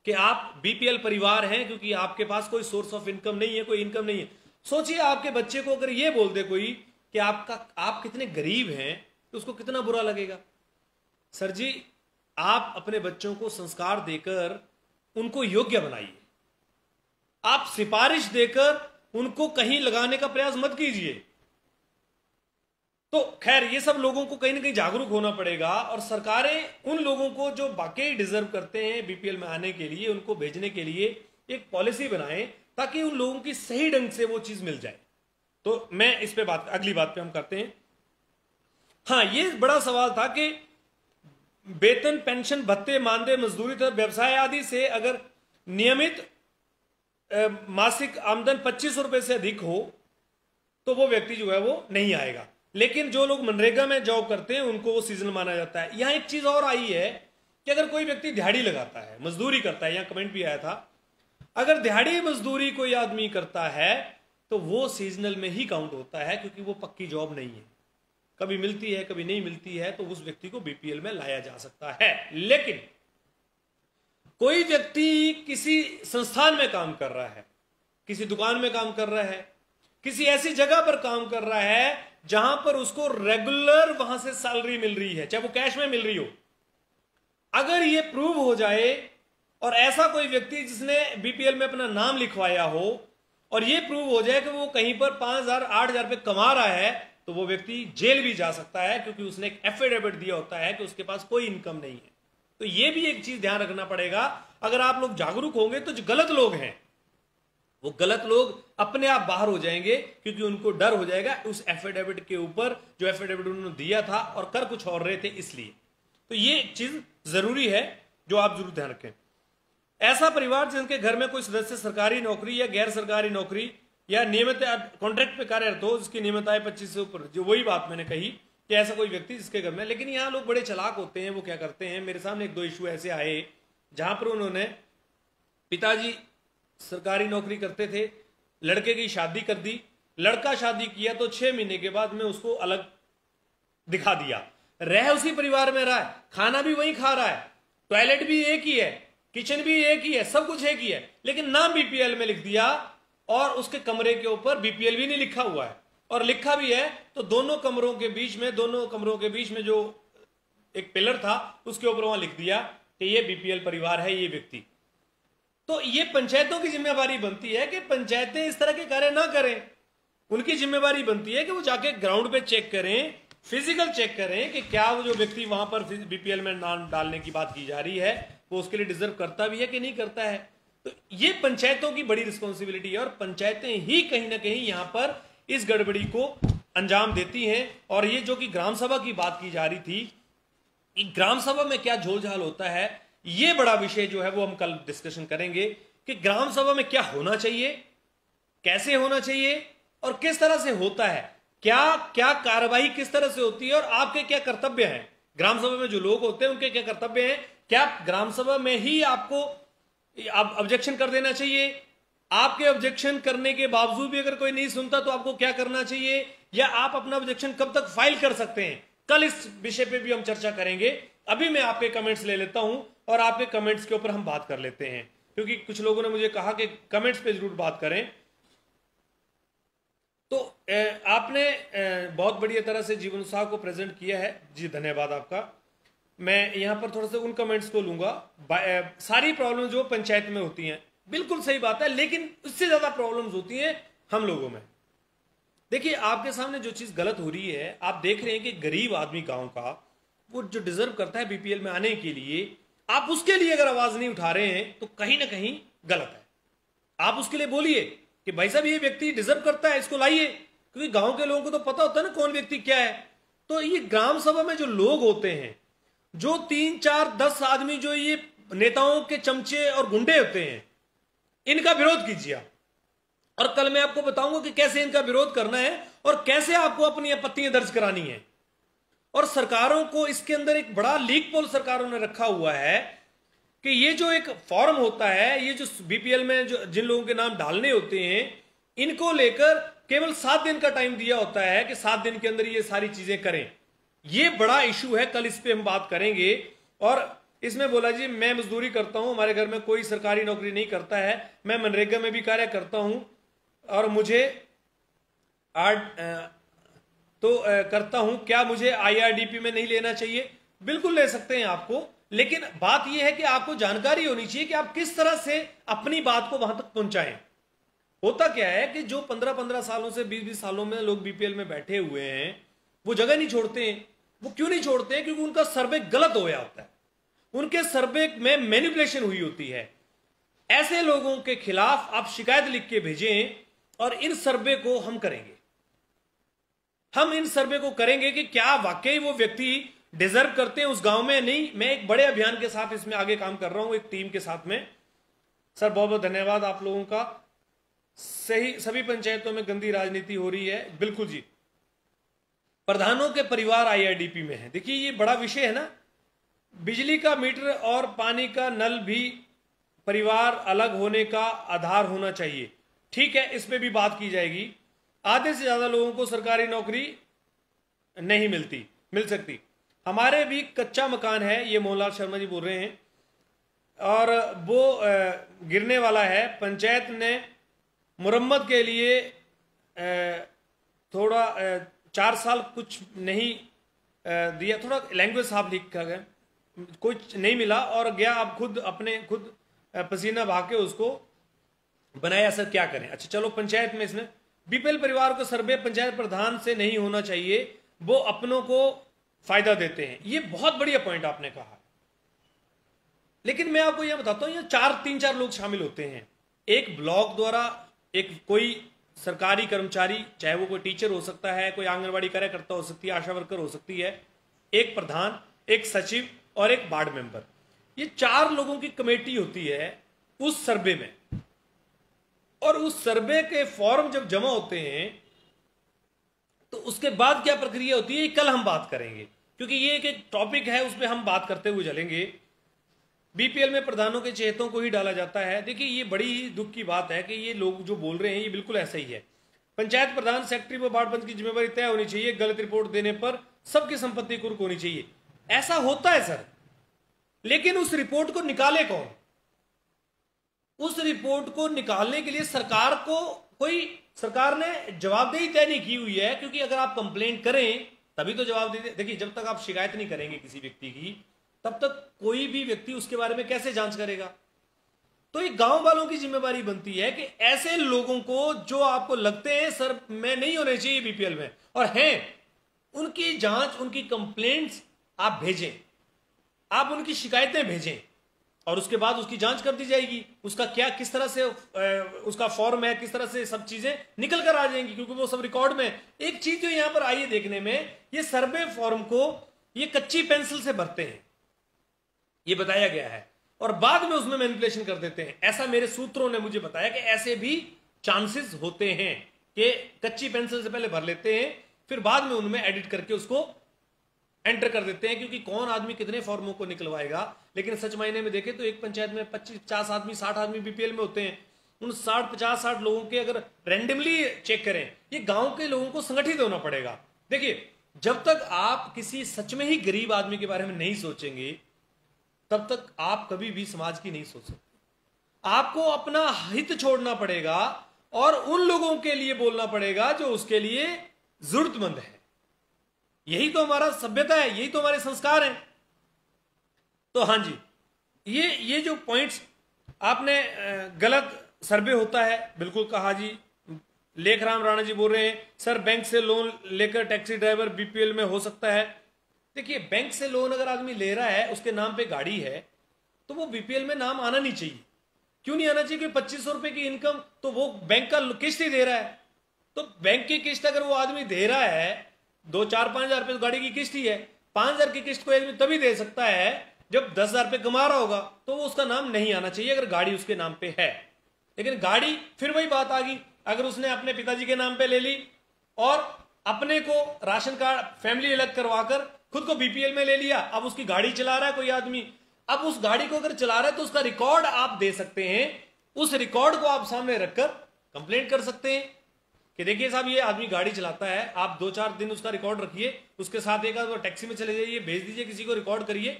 कि आप बीपीएल परिवार हैं, क्योंकि आपके पास कोई सोर्स ऑफ इनकम नहीं है, कोई इनकम नहीं है। सोचिए आपके बच्चे को अगर ये बोल दे कोई कि आप कितने गरीब हैं, तो उसको कितना बुरा लगेगा। सर जी, आप अपने बच्चों को संस्कार देकर उनको योग्य बनाइए। आप सिफारिश देकर उनको कहीं लगाने का प्रयास मत कीजिए। तो खैर, ये सब लोगों को कहीं ना कहीं जागरूक होना पड़ेगा, और सरकारें उन लोगों को जो वाकई डिजर्व करते हैं बीपीएल में आने के लिए, उनको भेजने के लिए एक पॉलिसी बनाएं ताकि उन लोगों की सही ढंग से वो चीज मिल जाए। तो मैं इस पे अगली बात पे हम करते हैं। हाँ, ये बड़ा सवाल था कि वेतन, पेंशन, भत्ते, मानदेय, मजदूरी तथा व्यवसाय आदि से अगर नियमित मासिक आमदन 2500 रुपए से अधिक हो तो वो व्यक्ति जो है वो नहीं आएगा। लेकिन जो लोग मनरेगा में जॉब करते हैं उनको वो सीजनल माना जाता है। यहां एक चीज और आई है कि अगर कोई व्यक्ति दिहाड़ी लगाता है, मजदूरी करता है, यहां कमेंट भी आया था, अगर दिहाड़ी मजदूरी कोई आदमी करता है तो वो सीजनल में ही काउंट होता है, क्योंकि वो पक्की जॉब नहीं है, कभी मिलती है कभी नहीं मिलती है, तो उस व्यक्ति को बीपीएल में लाया जा सकता है। लेकिन कोई व्यक्ति किसी संस्थान में काम कर रहा है, किसी दुकान में काम कर रहा है, किसी ऐसी जगह पर काम कर रहा है जहां पर उसको रेगुलर वहां से सैलरी मिल रही है, चाहे वो कैश में मिल रही हो, अगर ये प्रूव हो जाए और ऐसा कोई व्यक्ति जिसने बीपीएल में अपना नाम लिखवाया हो और ये प्रूव हो जाए कि वो कहीं पर 5,000 8,000 रुपए कमा रहा है, तो वो व्यक्ति जेल भी जा सकता है, क्योंकि उसने एक एफिडेविट दिया होता है कि उसके पास कोई इनकम नहीं है। तो ये भी एक चीज ध्यान रखना पड़ेगा। अगर आप लोग जागरूक होंगे तो जो गलत लोग हैं वो गलत लोग अपने आप बाहर हो जाएंगे, क्योंकि उनको डर हो जाएगा उस एफिडेविट के ऊपर, जो एफिडेविट उन्होंने दिया था और कर कुछ और रहे थे इसलिए। तो ये चीज जरूरी है जो आप जरूर ध्यान रखें। ऐसा परिवार जिनके घर में कोई सदस्य सरकारी नौकरी या गैर सरकारी नौकरी या नियमित कॉन्ट्रैक्ट पे कार्यरत हो, जिसकी नियमित आय 25 से ऊपर, जो वही बात मैंने कही कि ऐसा कोई व्यक्ति जिसके घर में, लेकिन यहाँ लोग बड़े चालाक होते हैं। वो क्या करते हैं, मेरे सामने 1-2 इशू ऐसे आए जहां पर उन्होंने, पिताजी सरकारी नौकरी करते थे, लड़के की शादी कर दी, लड़का शादी किया तो 6 महीने के बाद में उसको अलग दिखा दिया, रह उसी परिवार में रहा है, खाना भी वही खा रहा है, टॉयलेट भी एक ही है, किचन भी एक ही है, सब कुछ एक ही है, लेकिन नाम बीपीएल में लिख दिया और उसके कमरे के ऊपर बीपीएल भी नहीं लिखा हुआ है, और लिखा भी है तो दोनों कमरों के बीच में जो एक पिलर था उसके ऊपर वहां लिख दिया कि ये बीपीएल परिवार है ये व्यक्ति। तो ये पंचायतों की जिम्मेवारी बनती है कि पंचायतें इस तरह के कार्य ना करें। उनकी जिम्मेवारी बनती है कि वो जाके ग्राउंड पे चेक करें, फिजिकल चेक करें कि क्या वो जो व्यक्ति वहां पर बीपीएल में नाम डालने की बात की जा रही है वो उसके लिए डिजर्व करता भी है कि नहीं करता है। तो ये पंचायतों की बड़ी रिस्पॉन्सिबिलिटी है, और पंचायतें ही कहीं ना कहीं यहां पर इस गड़बड़ी को अंजाम देती हैं। और ये जो कि ग्राम सभा की बात की जा रही थी, ग्राम सभा में क्या झोलझाल होता है, ये बड़ा विषय जो है वो हम कल डिस्कशन करेंगे कि ग्राम सभा में क्या होना चाहिए, कैसे होना चाहिए और किस तरह से होता है, क्या क्या कार्रवाई किस तरह से होती है और आपके क्या कर्तव्य हैं। ग्राम सभा में जो लोग होते हैं उनके क्या कर्तव्य हैं, क्या ग्राम सभा में ही आपको ऑब्जेक्शन कर देना चाहिए, आपके ऑब्जेक्शन करने के बावजूद भी अगर कोई नहीं सुनता तो आपको क्या करना चाहिए, या आप अपना ऑब्जेक्शन कब तक फाइल कर सकते हैं, कल इस विषय पे भी हम चर्चा करेंगे। अभी मैं आपके कमेंट्स ले लेता हूं और आपके कमेंट्स के ऊपर हम बात कर लेते हैं, क्योंकि कुछ लोगों ने मुझे कहा कि कमेंट्स पे जरूर बात करें। तो आपने बहुत बढ़िया तरह से जीवन उत्साह को प्रेजेंट किया है जी, धन्यवाद आपका। मैं यहां पर थोड़ा सा उन कमेंट्स को लूंगा। सारी प्रॉब्लम जो पंचायत में होती हैं बिल्कुल सही बात है, लेकिन उससे ज्यादा प्रॉब्लम्स होती हैं हम लोगों में। देखिए, आपके सामने जो चीज गलत हो रही है, आप देख रहे हैं कि गरीब आदमी गांव का वो जो डिजर्व करता है बीपीएल में आने के लिए, आप उसके लिए अगर आवाज नहीं उठा रहे हैं तो कहीं ना कहीं गलत है। आप उसके लिए बोलिए कि भाई साहब ये व्यक्ति डिजर्व करता है, इसको लाइए, क्योंकि गांव के लोगों को तो पता होता है ना कौन व्यक्ति क्या है। तो ये ग्राम सभा में जो लोग होते हैं, जो 3, 4, 10 आदमी जो ये नेताओं के चमचे और गुंडे होते हैं, इनका विरोध कीजिए। और कल मैं आपको बताऊंगा कि कैसे इनका विरोध करना है और कैसे आपको अपनी आपत्तियां दर्ज करानी है। और सरकारों को इसके अंदर एक बड़ा लीक पोल सरकारों ने रखा हुआ है कि ये जो एक फॉर्म होता है, ये जो बीपीएल में जो जिन लोगों के नाम डालने होते हैं, इनको लेकर केवल 7 दिन का टाइम दिया होता है कि 7 दिन के अंदर ये सारी चीजें करें। ये बड़ा इशू है, कल इस पे हम बात करेंगे। और इसमें बोला जी मैं मजदूरी करता हूं, हमारे घर में कोई सरकारी नौकरी नहीं करता है, मैं मनरेगा में भी कार्य करता हूं और मुझे करता हूं, क्या मुझे आईआरडीपी में नहीं लेना चाहिए? बिल्कुल ले सकते हैं आपको, लेकिन बात यह है कि आपको जानकारी होनी चाहिए कि आप किस तरह से अपनी बात को वहां तक पहुंचाएं। होता क्या है कि जो 15-15 सालों से 20-20 सालों में लोग बीपीएल में बैठे हुए हैं, वो जगह नहीं छोड़ते हैं। वो क्यों नहीं छोड़ते हैं? क्योंकि उनका सर्वे गलत हो गया होता है, उनके सर्वे में मैनिपुलेशन हुई होती है। ऐसे लोगों के खिलाफ आप शिकायत लिख के भेजें और इन सर्वे को हम करेंगे। हम इन सर्वे को करेंगे कि क्या वाकई वो व्यक्ति डिजर्व करते हैं उस गांव में। नहीं, मैं एक बड़े अभियान के साथ इसमें आगे काम कर रहा हूं, एक टीम के साथ में। सर बहुत बहुत धन्यवाद आप लोगों का। सही, सभी पंचायतों में गंदी राजनीति हो रही है, बिल्कुल जी। प्रधानों के परिवार आईआरडीपी में है। देखिए ये बड़ा विषय है ना। बिजली का मीटर और पानी का नल भी परिवार अलग होने का आधार होना चाहिए। ठीक है, इस पे भी बात की जाएगी। आधे से ज्यादा लोगों को सरकारी नौकरी नहीं मिल सकती। हमारे भी कच्चा मकान है, ये मोहनलाल शर्मा जी बोल रहे हैं, और वो गिरने वाला है। पंचायत ने मुरम्मत के लिए थोड़ा 4 साल कुछ नहीं दिया। थोड़ा लैंग्वेज साफ लिखा गया, कुछ नहीं मिला और गया। अब खुद पसीना बहा के उसको बनाया। सर क्या करें? अच्छा चलो, पंचायत में इसमें बीपीएल परिवार को सर्वे पंचायत प्रधान से नहीं होना चाहिए, वो अपनों को फायदा देते हैं। ये बहुत बढ़िया पॉइंट आपने कहा, लेकिन मैं आपको यह बताता हूं, यहाँ 3-4 लोग शामिल होते हैं। एक ब्लॉक द्वारा, एक कोई सरकारी कर्मचारी, चाहे वो कोई टीचर हो सकता है, कोई आंगनबाड़ी कार्यकर्ता हो सकती है, आशा वर्कर हो सकती है, एक प्रधान, एक सचिव और एक वार्ड मेंबर। ये 4 लोगों की कमेटी होती है उस सर्वे में। और उस सर्वे के फॉर्म जब जमा होते हैं तो उसके बाद क्या प्रक्रिया होती है, कल हम बात करेंगे, क्योंकि ये एक टॉपिक है, उस पर हम बात करते हुए चलेंगे। बीपीएल में प्रधानों के चेतों को ही डाला जाता है। देखिए ये बड़ी ही दुख की बात है कि ये लोग जो बोल रहे हैं ये बिल्कुल ऐसा ही है। पंचायत प्रधान, सेक्रेटरी व वार्ड पंच की जिम्मेवारी तय होनी चाहिए। गलत रिपोर्ट देने पर सबकी संपत्ति कुर्क होनी चाहिए। ऐसा होता है सर, लेकिन उस रिपोर्ट को निकाले कौन? उस रिपोर्ट को निकालने के लिए सरकार ने जवाबदेही तय नहीं की हुई है, क्योंकि अगर आप कंप्लेंट करें तभी तो जवाब दे। देखिए जब तक आप शिकायत नहीं करेंगे किसी व्यक्ति की, तब तक कोई भी व्यक्ति उसके बारे में कैसे जांच करेगा? तो ये गांव वालों की जिम्मेवारी बनती है कि ऐसे लोगों को जो आपको लगते हैं सर में नहीं होने चाहिए बीपीएल में और हैं, उनकी जांच, उनकी कंप्लेंट्स आप भेजें, आप उनकी शिकायतें भेजें और उसके बाद उसकी जांच कर दी जाएगी। उसका क्या, किस तरह से उसका फॉर्म है, किस तरह से सब चीजें निकल कर आ जाएंगी, क्योंकि वो सब रिकॉर्ड में। एक चीज जो यहां पर आई है देखने में, ये सर्वे फॉर्म को ये कच्ची पेंसिल से भरते हैं, ये बताया गया है, और बाद में उसमें मैनिपुलेशन कर देते हैं। ऐसा मेरे सूत्रों ने मुझे बताया कि ऐसे भी चांसेस होते हैं कि कच्ची पेंसिल से पहले भर लेते हैं, फिर बाद में उनमें एडिट करके उसको एंटर कर देते हैं, क्योंकि कौन आदमी कितने फॉर्मों को निकलवाएगा। लेकिन सच मायने में देखें तो एक पंचायत में 25-50 आदमी, 60 आदमी बीपीएल में होते हैं। उन 50-60 लोगों के अगर रैंडमली चेक करें, ये गांव के लोगों को संगठित होना पड़ेगा। देखिए जब तक आप किसी सच में ही गरीब आदमी के बारे में नहीं सोचेंगे, तब तक आप कभी भी समाज की नहीं सोच सकते। आपको अपना हित छोड़ना पड़ेगा और उन लोगों के लिए बोलना पड़ेगा जो उसके लिए जरूरतमंद है। यही तो हमारा सभ्यता है, यही तो हमारे संस्कार हैं। तो हाँ जी, ये जो पॉइंट्स आपने गलत सर्वे होता है, बिल्कुल कहा जी। लेखराम राणा जी बोल रहे हैं सर बैंक से लोन लेकर टैक्सी ड्राइवर बीपीएल में हो सकता है। देखिए बैंक से लोन अगर आदमी ले रहा है, उसके नाम पे गाड़ी है, तो वो बीपीएल में नाम आना नहीं चाहिए। क्यों नहीं आना चाहिए? कि 2500 रुपए की इनकम तो वो बैंक का किस्त ही दे रहा है। तो बैंक की किस्त अगर वो आदमी दे रहा है, 2-4-5 हजार रुपए गाड़ी की किस्त ही है, 5 हजार की किस्त को आदमी तभी दे सकता है जब 10 हजार रुपए कमा रहा होगा, तो वो उसका नाम नहीं आना चाहिए अगर गाड़ी उसके नाम पे है। लेकिन गाड़ी, फिर वही बात आ गई, अगर उसने अपने पिताजी के नाम पे ले ली और अपने को राशन कार्ड फैमिली अलग करवाकर खुद को बीपीएल में ले लिया, अब उसकी गाड़ी चला रहा है कोई आदमी। अब उस गाड़ी को अगर चला रहा है तो उसका रिकॉर्ड आप दे सकते हैं, उस रिकॉर्ड को आप सामने रखकर कंप्लेंट कर सकते हैं कि देखिए साहब ये आदमी गाड़ी चलाता है, आप 2-4 दिन उसका रिकॉर्ड रखिए, उसके साथ एक आध टैक्सी में चले जाइए, भेज दीजिए किसी को, रिकॉर्ड करिए,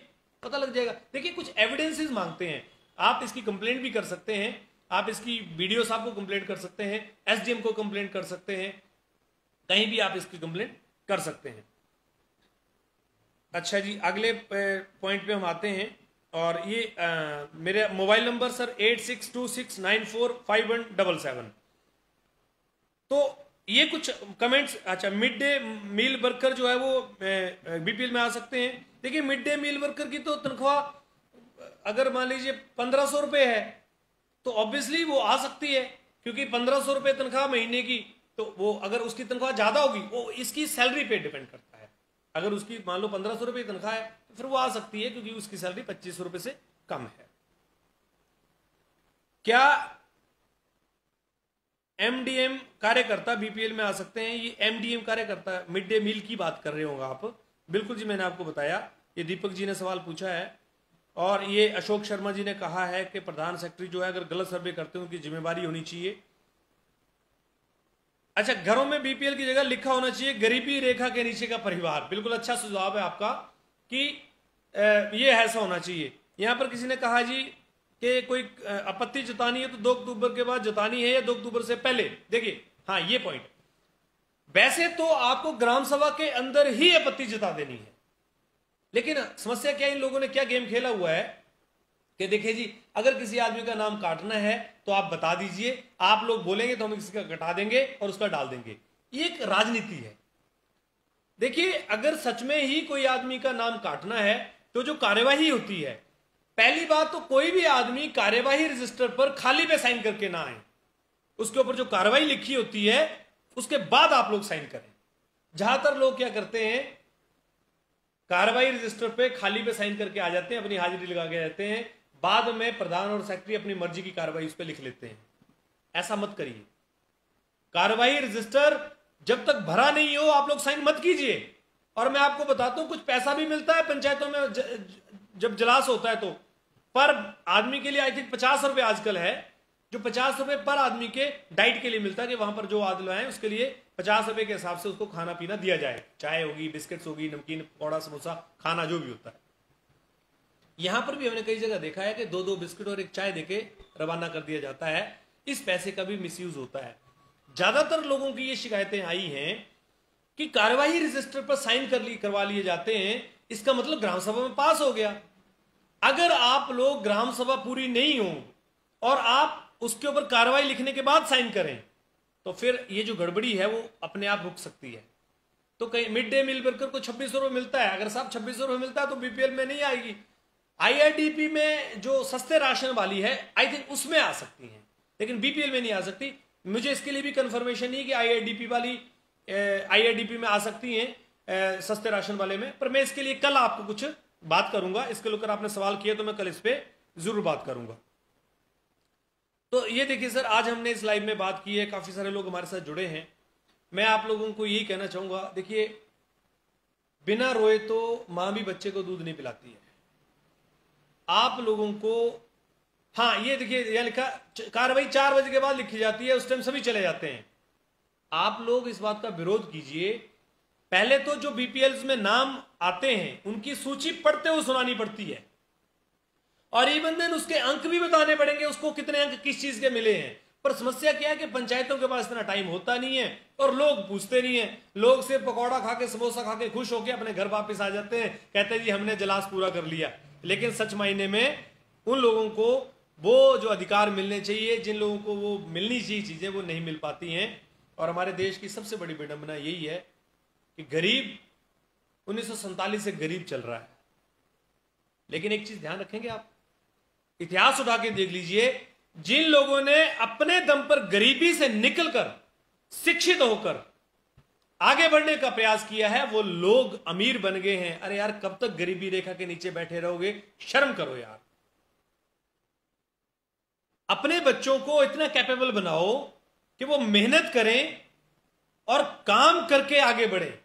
पता लग जाएगा। देखिए कुछ एविडेंसेस मांगते हैं, आप इसकी कंप्लेंट भी कर सकते हैं, आप इसकी वीडियो साहब को कंप्लेंट कर सकते हैं, एसडीएम को कंप्लेंट कर सकते हैं, कहीं भी आप इसकी कंप्लेंट कर सकते हैं। अच्छा जी, अगले पॉइंट पे हम आते हैं। और ये मेरे मोबाइल नंबर सर 8626945177। तो ये कुछ कमेंट्स। अच्छा, मिड डे मील वर्कर जो है वो बीपीएल में आ सकते हैं। देखिए, मिड डे मील वर्कर की तो तनख्वाह अगर मान लीजिए 1500 रुपए है तो ऑब्वियसली वो आ सकती है, क्योंकि 1500 रुपए तनख्वाह महीने की, तो वो अगर उसकी तनख्वाह ज्यादा होगी वो इसकी सैलरी पे डिपेंड करता है। अगर उसकी मान लो 1500 रुपए तनख्वाह है तो फिर वो आ सकती है, क्योंकि उसकी सैलरी 2500 रुपए से कम है। क्या एमडीएम कार्यकर्ता बीपीएल में आ सकते हैं? ये एमडीएम कार्यकर्ता मिड डे मील की बात कर रहे होंगे आप। बिल्कुल जी, मैंने आपको बताया। ये दीपक जी ने सवाल पूछा है और ये अशोक शर्मा जी ने कहा है कि प्रधान सेक्रेटरी जो है अगर गलत सर्वे करते हैं उनकी जिम्मेवारी होनी चाहिए। अच्छा, घरों में बीपीएल की जगह लिखा होना चाहिए गरीबी रेखा के नीचे का परिवार। बिल्कुल अच्छा सुझाव है आपका कि ये ऐसा होना चाहिए। यहां पर किसी ने कहा जी कि कोई आपत्ति जतानी है तो 2 अक्टूबर के बाद जतानी है या 2 अक्टूबर से पहले। देखिए, हाँ, ये पॉइंट वैसे तो आपको ग्राम सभा के अंदर ही आपत्ति जता देनी है, लेकिन समस्या क्या, इन लोगों ने क्या गेम खेला हुआ है कि देखिए जी, अगर किसी आदमी का नाम काटना है तो आप बता दीजिए, आप लोग बोलेंगे तो हम किसी का कटा देंगे और उसका डाल देंगे। ये एक राजनीति है। देखिए, अगर सच में ही कोई आदमी का नाम काटना है तो जो कार्यवाही होती है, पहली बात तो कोई भी आदमी कार्यवाही रजिस्टर पर खाली पे साइन करके ना आए। उसके ऊपर जो कार्रवाई लिखी होती है उसके बाद आप लोग साइन करें। ज्यादातर लोग क्या करते हैं, कार्रवाई रजिस्टर पे खाली पे साइन करके आ जाते हैं, अपनी हाजिरी लगा के जाते हैं, बाद में प्रधान और सेक्रेटरी अपनी मर्जी की कार्रवाई उस पर लिख लेते हैं। ऐसा मत करिए। कार्रवाई रजिस्टर जब तक भरा नहीं हो आप लोग साइन मत कीजिए। और मैं आपको बताता हूं, कुछ पैसा भी मिलता है पंचायतों में जब जलास होता है तो पर आदमी के लिए आई थिंक 50 रुपए आजकल है, जो 50 रुपए पर आदमी के डाइट के लिए मिलता है कि वहां पर जो आदमी आए उसके लिए 50 रुपए के हिसाब से उसको खाना पीना दिया जाए, चाय होगी, बिस्किट्स होगी, नमकीन, पकौड़ा, समोसा, खाना जो भी होता है। यहां पर भी हमने कई जगह देखा है कि 2-2 बिस्किट और एक चाय देके रवाना कर दिया जाता है। इस पैसे का भी मिसयूज होता है। ज्यादातर लोगों की ये शिकायतें आई हैं कि कार्यवाही रजिस्टर पर साइन करवा लिए जाते हैं, इसका मतलब ग्राम सभा में पास हो गया। अगर आप लोग ग्राम सभा पूरी नहीं हो और आप उसके ऊपर कार्रवाई लिखने के बाद साइन करें तो फिर ये जो गड़बड़ी है वो अपने आप रुक सकती है। तो कहीं मिड डे मील वर्कर को 2600 रुपए मिलता है, अगर साहब 2600 रुपए मिलता है तो बीपीएल में नहीं आएगी। आईआरडीपी में जो सस्ते राशन वाली है आई थिंक उसमें आ सकती है, लेकिन बीपीएल में नहीं आ सकती। मुझे इसके लिए भी कंफर्मेशन नहीं कि आईआरडीपी वाली आईआरडीपी में आ सकती हैं सस्ते राशन वाले में, पर मैं इसके लिए कल आपको कुछ बात करूंगा। इसके लेकर आपने सवाल किया तो मैं कल इस पे जरूर बात करूंगा। तो ये देखिए सर, आज हमने इस लाइव में बात की है, काफी सारे लोग हमारे साथ जुड़े हैं। मैं आप लोगों को यही कहना चाहूंगा, देखिए, बिना रोए तो मां भी बच्चे को दूध नहीं पिलाती है। आप लोगों को, हाँ, ये देखिए यहां लिखा कार्रवाई 4 बजे के बाद लिखी जाती है, उस टाइम सभी चले जाते हैं। आप लोग इस बात का विरोध कीजिए। पहले तो जो बीपीएल्स में नाम आते हैं उनकी सूची पढ़ते हुए सुनानी पड़ती है, और इवन देन उसके अंक भी बताने पड़ेंगे, उसको कितने अंक किस चीज के मिले हैं। पर समस्या क्या है कि पंचायतों के पास इतना टाइम होता नहीं है और लोग पूछते नहीं है। लोग सिर्फ पकौड़ा खा के, समोसा खा के खुश होकर अपने घर वापस आ जाते हैं, कहते हैं जी हमने जलास पूरा कर लिया। लेकिन सच मायने में उन लोगों को वो जो अधिकार मिलने चाहिए, जिन लोगों को वो मिलनी चाहिए चीजें, वो नहीं मिल पाती हैं। और हमारे देश की सबसे बड़ी विडंबना यही है कि गरीब 1947 से गरीब चल रहा है। लेकिन एक चीज ध्यान रखेंगे आप, इतिहास उठा के देख लीजिए, जिन लोगों ने अपने दम पर गरीबी से निकलकर शिक्षित होकर आगे बढ़ने का प्रयास किया है, वो लोग अमीर बन गए हैं। अरे यार, कब तक गरीबी रेखा के नीचे बैठे रहोगे? शर्म करो यार। अपने बच्चों को इतना कैपेबल बनाओ कि वो मेहनत करें और काम करके आगे बढ़े।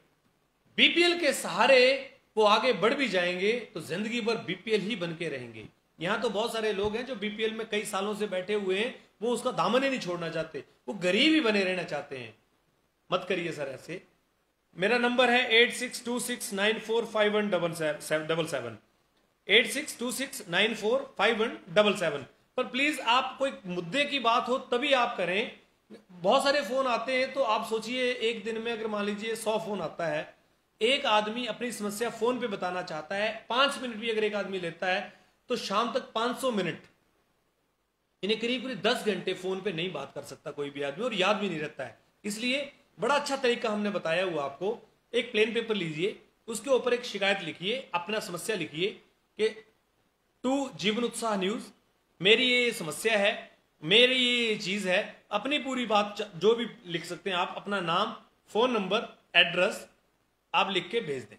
बीपीएल के सहारे वो आगे बढ़ भी जाएंगे तो जिंदगी भर बीपीएल ही बन के रहेंगे। यहां तो बहुत सारे लोग हैं जो बीपीएल में कई सालों से बैठे हुए हैं, वो उसका दामन ही नहीं छोड़ना चाहते, वो गरीब ही बने रहना चाहते हैं। मत करिए सर ऐसे। मेरा नंबर है 8626945177 8626945177। पर प्लीज आप कोई मुद्दे की बात हो तभी आप करें। बहुत सारे फोन आते हैं तो आप सोचिए एक दिन में अगर मान लीजिए 100 फोन आता है एक आदमी अपनी समस्या फोन पे बताना चाहता है, 5 मिनट भी अगर एक आदमी लेता है तो शाम तक 500 मिनट, इन्हें करीब करीब 10 घंटे फोन पे नहीं बात कर सकता कोई भी आदमी, और याद भी नहीं रहता है। इसलिए बड़ा अच्छा तरीका हमने बताया हुआ आपको। एक प्लेन पेपर लीजिए, उसके ऊपर एक शिकायत लिखिए, अपना समस्या लिखिए कि टू जीवन उत्साह न्यूज, मेरी ये समस्या है, मेरी ये चीज है, अपनी पूरी बात जो भी लिख सकते हैं आप, अपना नाम, फोन नंबर, एड्रेस आप लिख के भेज दें,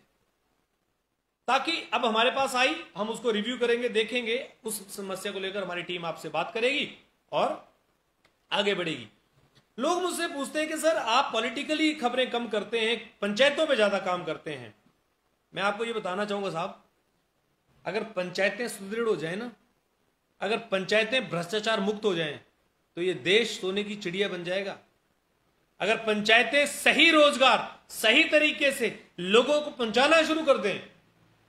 ताकि अब हमारे पास आई, हम उसको रिव्यू करेंगे, देखेंगे, उस समस्या को लेकर हमारी टीम आपसे बात करेगी और आगे बढ़ेगी। लोग मुझसे पूछते हैं कि सर आप पॉलिटिकली खबरें कम करते हैं, पंचायतों पे ज्यादा काम करते हैं। मैं आपको ये बताना चाहूंगा साहब, अगर पंचायतें सुदृढ़ हो जाए ना, अगर पंचायतें भ्रष्टाचार मुक्त हो जाएं, तो ये देश सोने की चिड़िया बन जाएगा। अगर पंचायतें सही रोजगार सही तरीके से लोगों को पहुंचाना शुरू कर दें,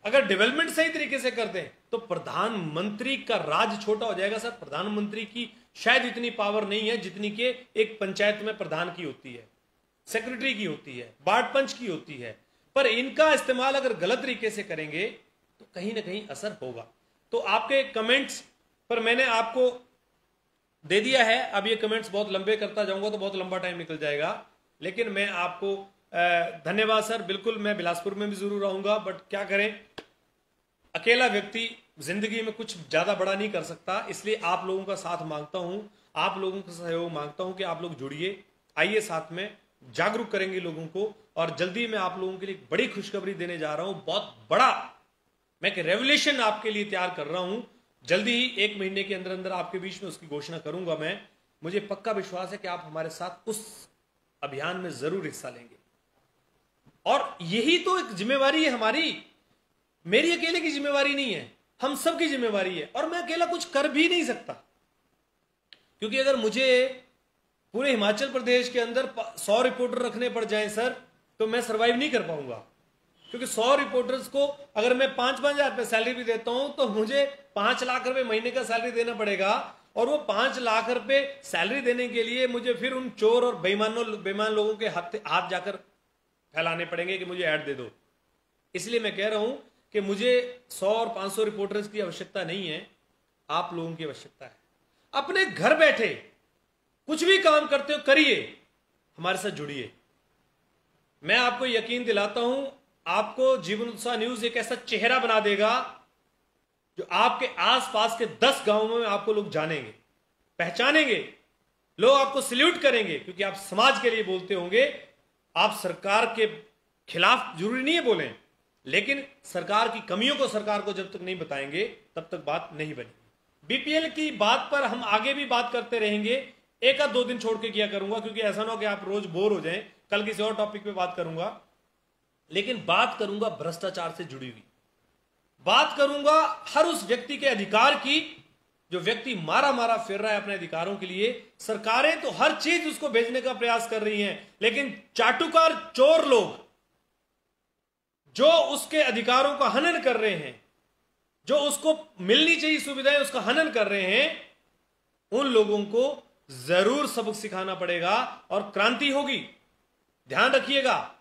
अगर डेवलपमेंट सही तरीके से कर दें, तो प्रधानमंत्री का राज छोटा हो जाएगा। सर प्रधानमंत्री की शायद इतनी पावर नहीं है जितनी कि एक पंचायत में प्रधान की होती है, सेक्रेटरी की होती है, वार्ड पंच की होती है। पर इनका इस्तेमाल अगर गलत तरीके से करेंगे तो कहीं ना कहीं असर होगा। तो आपके कमेंट्स पर मैंने आपको दे दिया है। अब ये कमेंट्स बहुत लंबे करता जाऊंगा तो बहुत लंबा टाइम निकल जाएगा, लेकिन मैं आपको धन्यवाद सर। बिल्कुल मैं बिलासपुर में भी जरूर रहूंगा, बट क्या करें, अकेला व्यक्ति जिंदगी में कुछ ज्यादा बड़ा नहीं कर सकता। इसलिए आप लोगों का साथ मांगता हूं, आप लोगों का सहयोग मांगता हूं कि आप लोग जुड़िए, आइए साथ में जागरूक करेंगे लोगों को। और जल्दी मैं आप लोगों के लिए बड़ी खुशखबरी देने जा रहा हूं, बहुत बड़ा मैं एक रेवोल्यूशन आपके लिए तैयार कर रहा हूं। जल्दी ही 1 महीने के अंदर अंदर आपके बीच में उसकी घोषणा करूंगा मैं। मुझे पक्का विश्वास है कि आप हमारे साथ उस अभियान में जरूर हिस्सा लेंगे। और यही तो एक जिम्मेवारी है हमारी, मेरी अकेले की जिम्मेवारी नहीं है, हम सबकी जिम्मेवारी है। और मैं अकेला कुछ कर भी नहीं सकता, क्योंकि अगर मुझे पूरे हिमाचल प्रदेश के अंदर 100 रिपोर्टर रखने पड़ जाएं सर, तो मैं सरवाइव नहीं कर पाऊंगा। क्योंकि 100 रिपोर्टर्स को अगर मैं 5-5 हजार रुपए सैलरी भी देता हूं तो मुझे 5 लाख रुपए महीने का सैलरी देना पड़ेगा। और वो 5 लाख रुपए सैलरी देने के लिए मुझे फिर उन चोर और बेईमान लोगों के हाथ जाकर फैलाने पड़ेंगे कि मुझे ऐड दे दो। इसलिए मैं कह रहा हूं कि मुझे 100 और 500 रिपोर्टर्स की आवश्यकता नहीं है, आप लोगों की आवश्यकता है। अपने घर बैठे कुछ भी काम करते हो करिए, हमारे साथ जुड़िए। मैं आपको यकीन दिलाता हूं, आपको जीवन उत्साह न्यूज एक ऐसा चेहरा बना देगा जो आपके आसपास के 10 गांवों में आपको लोग जानेंगे, पहचानेंगे, लोग आपको सल्यूट करेंगे, क्योंकि आप समाज के लिए बोलते होंगे। आप सरकार के खिलाफ जरूरी नहीं है बोलें, लेकिन सरकार की कमियों को सरकार को जब तक नहीं बताएंगे तब तक बात नहीं बनी। बीपीएल की बात पर हम आगे भी बात करते रहेंगे, 1 या 2 दिन छोड़ के किया करूंगा, क्योंकि ऐसा ना हो कि आप रोज बोर हो जाएं। कल किसी और टॉपिक पे बात करूंगा, लेकिन बात करूंगा भ्रष्टाचार से जुड़ी हुई, बात करूंगा हर उस व्यक्ति के अधिकार की जो व्यक्ति मारा मारा फिर रहा है अपने अधिकारों के लिए। सरकारें तो हर चीज उसको भेजने का प्रयास कर रही हैं, लेकिन चाटुकार चोर लोग जो उसके अधिकारों का हनन कर रहे हैं, जो उसको मिलनी चाहिए सुविधाएं उसका हनन कर रहे हैं, उन लोगों को जरूर सबक सिखाना पड़ेगा और क्रांति होगी। ध्यान रखिएगा,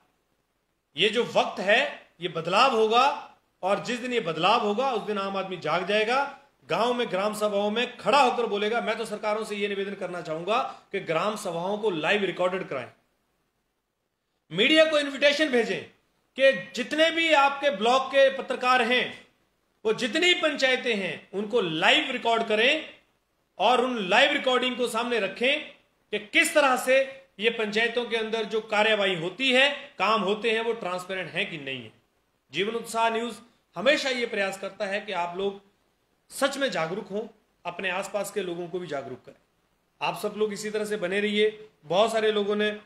ये जो वक्त है ये बदलाव होगा, और जिस दिन ये बदलाव होगा उस दिन आम आदमी जाग जाएगा, गांव में ग्राम सभाओं में खड़ा होकर बोलेगा। मैं तो सरकारों से यह निवेदन करना चाहूंगा कि ग्राम सभाओं को लाइव रिकॉर्डेड कराएं, मीडिया को इन्विटेशन भेजें कि जितने भी आपके ब्लॉक के पत्रकार हैं, वो जितनी पंचायतें हैं, उनको लाइव रिकॉर्ड करें और उन लाइव रिकॉर्डिंग को सामने रखें कि किस तरह से ये पंचायतों के अंदर जो कार्यवाही होती है, काम होते हैं, वो ट्रांसपेरेंट है कि नहीं है। जीवन उत्साह न्यूज हमेशा ये प्रयास करता है कि आप लोग सच में जागरूक हों, अपने आसपास के लोगों को भी जागरूक करें। आप सब लोग इसी तरह से बने रहिए। बहुत सारे लोगों ने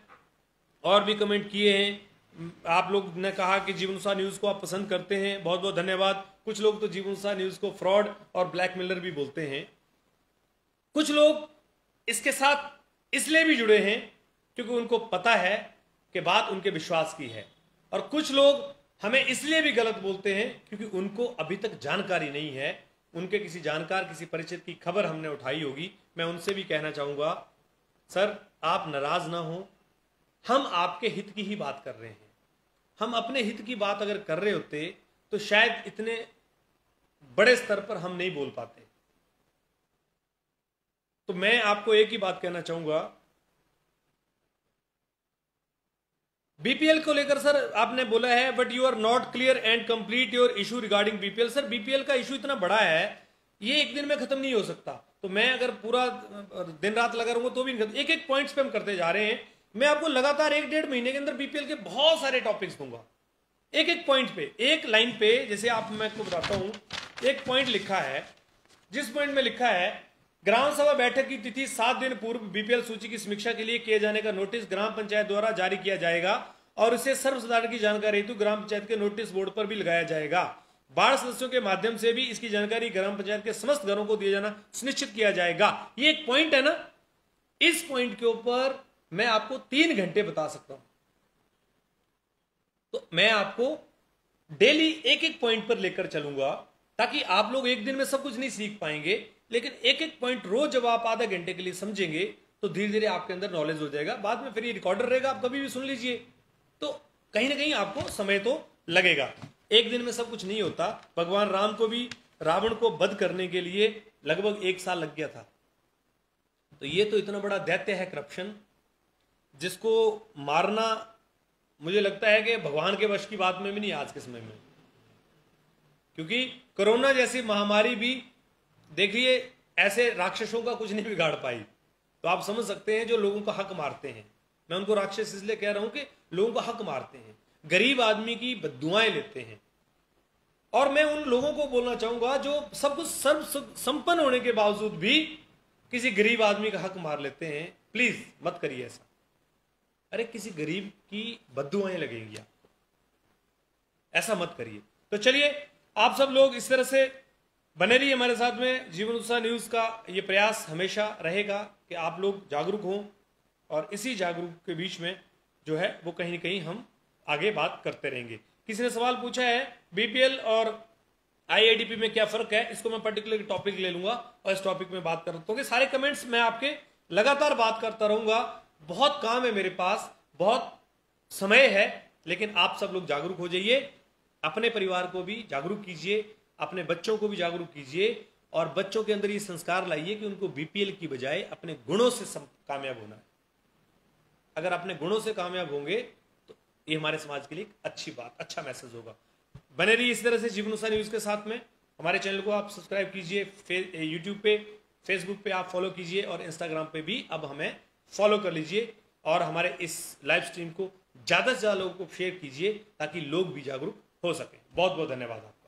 और भी कमेंट किए हैं, आप लोग ने कहा कि जीवन उत्साह न्यूज को आप पसंद करते हैं, बहुत बहुत धन्यवाद। कुछ लोग तो जीवन उत्साह न्यूज को फ्रॉड और ब्लैकमेलर भी बोलते हैं। कुछ लोग इसके साथ इसलिए भी जुड़े हैं क्योंकि उनको पता है कि बात उनके विश्वास की है, और कुछ लोग हमें इसलिए भी गलत बोलते हैं क्योंकि उनको अभी तक जानकारी नहीं है। उनके किसी जानकार, किसी परिचित की खबर हमने उठाई होगी। मैं उनसे भी कहना चाहूंगा, सर आप नाराज ना हो, हम आपके हित की ही बात कर रहे हैं। हम अपने हित की बात अगर कर रहे होते तो शायद इतने बड़े स्तर पर हम नहीं बोल पाते। तो मैं आपको एक ही बात कहना चाहूंगा, बीपीएल को लेकर सर आपने बोला है but you are not clear and complete your issue regarding BPL. Sir BPL का इशू इतना बड़ा है, ये एक दिन में खत्म नहीं हो सकता। तो मैं अगर पूरा दिन रात लगा रहूंगा तो भी नहीं, एक एक पॉइंट्स पे हम करते जा रहे हैं। मैं आपको लगातार 1-1.5 महीने के अंदर बीपीएल के बहुत सारे टॉपिक्स दूंगा, एक एक पॉइंट पे, एक लाइन पे। जैसे आप, मैं आपको बताता हूं, एक पॉइंट लिखा है, जिस पॉइंट में लिखा है ग्राम सभा बैठक की तिथि 7 दिन पूर्व बीपीएल सूची की समीक्षा के लिए किए जाने का नोटिस ग्राम पंचायत द्वारा जारी किया जाएगा और इसे सर्वसाधारण की जानकारी हेतु ग्राम पंचायत के नोटिस बोर्ड पर भी लगाया जाएगा। वार्ड सदस्यों के माध्यम से भी इसकी जानकारी ग्राम पंचायत के समस्त घरों को दिया जाना सुनिश्चित किया जाएगा। ये एक पॉइंट है ना, इस पॉइंट के ऊपर मैं आपको 3 घंटे बता सकता हूं। तो मैं आपको डेली एक एक पॉइंट पर लेकर चलूंगा, ताकि आप लोग एक दिन में सब कुछ नहीं सीख पाएंगे, लेकिन एक एक पॉइंट रोज जब आप आधा घंटे के लिए समझेंगे तो धीरे धीरे आपके अंदर नॉलेज हो जाएगा। बाद में फिर ये रिकॉर्डर रहेगा, आप कभी भी सुन लीजिए। तो कहीं ना कहीं आपको समय तो लगेगा, एक दिन में सब कुछ नहीं होता। भगवान राम को भी रावण को वध करने के लिए लगभग 1 साल लग गया था। तो ये तो इतना बड़ा दैत्य है करप्शन, जिसको मारना मुझे लगता है कि भगवान के वश की बात में भी नहीं आज के समय में। क्योंकि कोरोना जैसी महामारी भी देखिए ऐसे राक्षसों का कुछ नहीं बिगाड़ पाई। तो आप समझ सकते हैं जो लोगों का हक मारते हैं, मैं उनको राक्षस इसलिए कह रहा हूं कि लोगों का हक मारते हैं, गरीब आदमी की बद्दुआएं लेते हैं। और मैं उन लोगों को बोलना चाहूंगा जो सब कुछ सर्व संपन्न होने के बावजूद भी किसी गरीब आदमी का हक मार लेते हैं, प्लीज मत करिए ऐसा। अरे किसी गरीब की बद्दुआएं लगेंगी आपको, ऐसा मत करिए। तो चलिए आप सब लोग इस तरह से बने रहिए हमारे साथ में। जीवन उत्साह न्यूज का ये प्रयास हमेशा रहेगा कि आप लोग जागरूक हों, और इसी जागरूक के बीच में जो है वो कहीं ना कहीं हम आगे बात करते रहेंगे। किसी ने सवाल पूछा है बीपीएल और आईआईडीपी में क्या फर्क है, इसको मैं पर्टिकुलर टॉपिक ले लूंगा और इस टॉपिक में बात करता हूँ। सारे कमेंट्स मैं आपके लगातार बात करता रहूंगा। बहुत काम है मेरे पास, बहुत समय है, लेकिन आप सब लोग जागरूक हो जाइए, अपने परिवार को भी जागरूक कीजिए, अपने बच्चों को भी जागरूक कीजिए, और बच्चों के अंदर ये संस्कार लाइए कि उनको बीपीएल की बजाय अपने गुणों से कामयाब होना है। अगर अपने गुणों से कामयाब होंगे तो ये हमारे समाज के लिए अच्छी बात, अच्छा मैसेज होगा। बने रहिए इस तरह से जीवन उत्साह न्यूज के साथ में। हमारे चैनल को आप सब्सक्राइब कीजिए, यूट्यूब पे, फेसबुक पे आप फॉलो कीजिए, और इंस्टाग्राम पे भी अब हमें फॉलो कर लीजिए, और हमारे इस लाइव स्ट्रीम को ज्यादा से ज्यादा लोगों को शेयर कीजिए ताकि लोग भी जागरूक हो सके। बहुत बहुत धन्यवाद आपका।